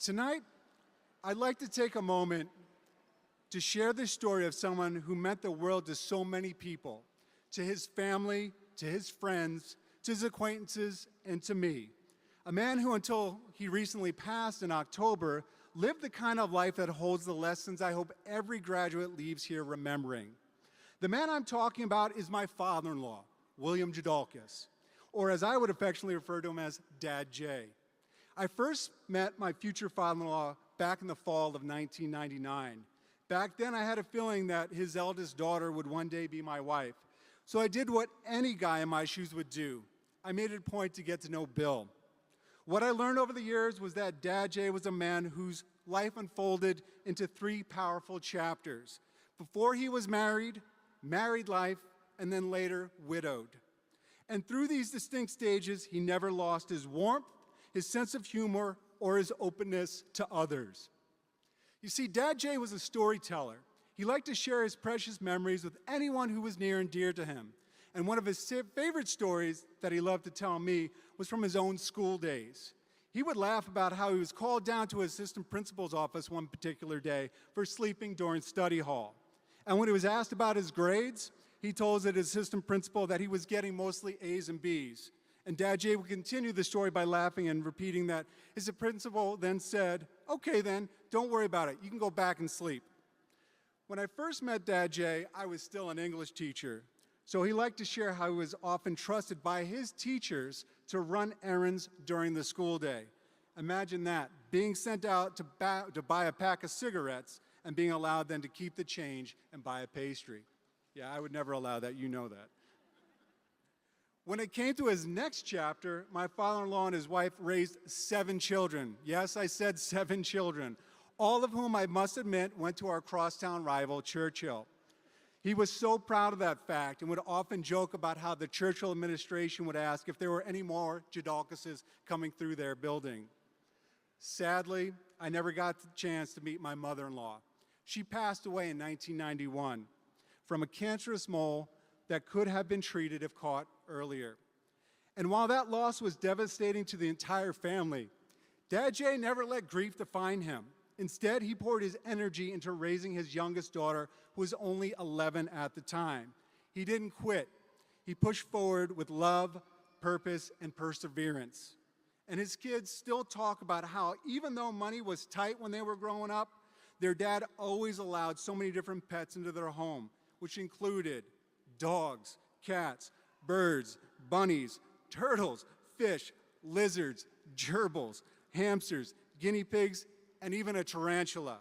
Tonight, I'd like to take a moment to share the story of someone who meant the world to so many people, to his family, to his friends, to his acquaintances, and to me. A man who, until he recently passed in October, lived the kind of life that holds the lessons I hope every graduate leaves here remembering. The man I'm talking about is my father-in-law, William Jadalkas, or as I would affectionately refer to him as Dad J. I first met my future father-in-law back in the fall of 1999. Back then, I had a feeling that his eldest daughter would one day be my wife. So I did what any guy in my shoes would do. I made it a point to get to know Bill. What I learned over the years was that Dad J was a man whose life unfolded into three powerful chapters. Before he was married, married life, and then later widowed. And through these distinct stages, he never lost his warmth, his sense of humor, or his openness to others. You see, Dad J was a storyteller. He liked to share his precious memories with anyone who was near and dear to him. And one of his favorite stories that he loved to tell me was from his own school days. He would laugh about how he was called down to his assistant principal's office one particular day for sleeping during study hall. And when he was asked about his grades, he told his assistant principal that he was getting mostly A's and B's. And Dad J would continue the story by laughing and repeating that. His principal then said, "Okay then, don't worry about it. You can go back and sleep." When I first met Dad J, I was still an English teacher. So he liked to share how he was often trusted by his teachers to run errands during the school day. Imagine that, being sent out to buy a pack of cigarettes and being allowed then to keep the change and buy a pastry. Yeah, I would never allow that, you know that. When it came to his next chapter, my father-in-law and his wife raised 7 children. Yes, I said 7 children, all of whom I must admit went to our crosstown rival, Churchill. He was so proud of that fact and would often joke about how the Churchill administration would ask if there were any more Jadalkases coming through their building. Sadly, I never got the chance to meet my mother-in-law. She passed away in 1991 from a cancerous mole that could have been treated if caught earlier. And while that loss was devastating to the entire family, Dad J never let grief define him. Instead, he poured his energy into raising his youngest daughter, who was only 11 at the time. He didn't quit. He pushed forward with love, purpose, and perseverance. And his kids still talk about how even though money was tight when they were growing up, their dad always allowed so many different pets into their home, which included dogs, cats, birds, bunnies, turtles, fish, lizards, gerbils, hamsters, guinea pigs, and even a tarantula.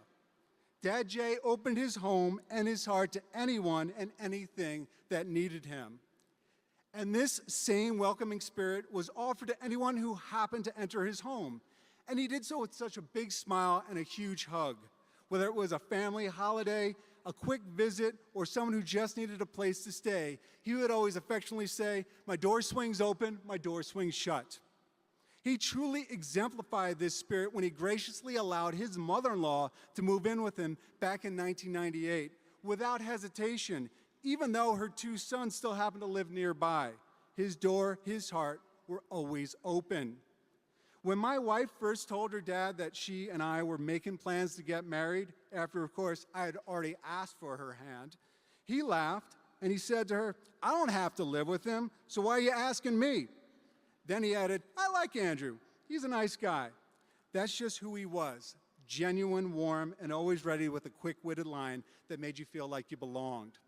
Dad J opened his home and his heart to anyone and anything that needed him. And this same welcoming spirit was offered to anyone who happened to enter his home. And he did so with such a big smile and a huge hug. Whether it was a family holiday, a quick visit, or someone who just needed a place to stay, he would always affectionately say, "My door swings open, my door swings shut." He truly exemplified this spirit when he graciously allowed his mother-in-law to move in with him back in 1998 without hesitation, even though her 2 sons still happened to live nearby. His door, his heart were always open. When my wife first told her dad that she and I were making plans to get married, after, of course, I had already asked for her hand, he laughed and he said to her, "I don't have to live with him, so why are you asking me?" Then he added, "I like Andrew. He's a nice guy." That's just who he was, genuine, warm, and always ready with a quick-witted line that made you feel like you belonged.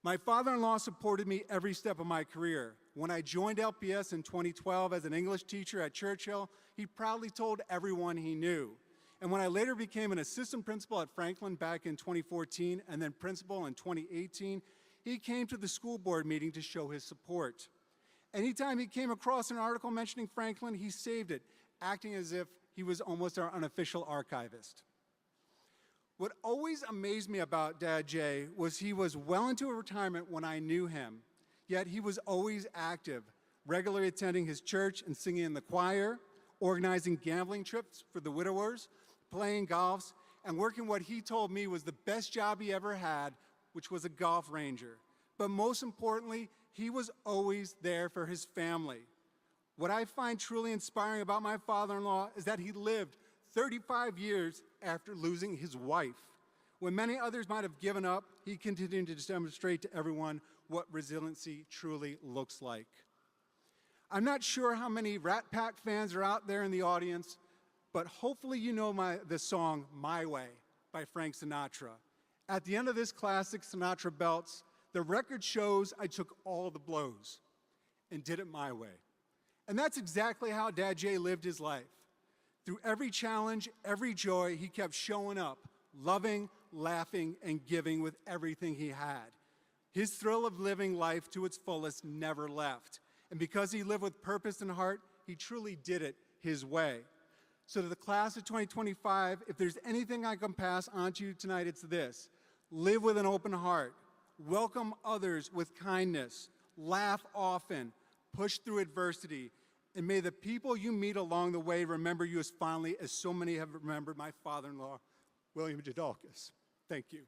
My father-in-law supported me every step of my career. When I joined LPS in 2012 as an English teacher at Churchill, he proudly told everyone he knew. And when I later became an assistant principal at Franklin back in 2014 and then principal in 2018, he came to the school board meeting to show his support. Anytime he came across an article mentioning Franklin, he saved it, acting as if he was almost our unofficial archivist. What always amazed me about Dad J was he was well into a retirement when I knew him, yet he was always active, regularly attending his church and singing in the choir, organizing gambling trips for the widowers, playing golf, and working what he told me was the best job he ever had, which was a golf ranger. But most importantly, he was always there for his family. What I find truly inspiring about my father-in-law is that he lived 35 years after losing his wife. When many others might have given up, he continued to demonstrate to everyone what resiliency truly looks like. I'm not sure how many Rat Pack fans are out there in the audience, but hopefully you know the song My Way by Frank Sinatra. At the end of this classic Sinatra belts, the record shows I took all the blows and did it my way. And that's exactly how Dad J lived his life. Through every challenge, every joy, he kept showing up, loving, laughing, and giving with everything he had. His thrill of living life to its fullest never left. And because he lived with purpose and heart, he truly did it his way. So to the class of 2025, if there's anything I can pass on to you tonight, it's this. Live with an open heart. Welcome others with kindness. Laugh often. Push through adversity. And may the people you meet along the way remember you as fondly as so many have remembered my father-in-law, William Jadalkis. Thank you.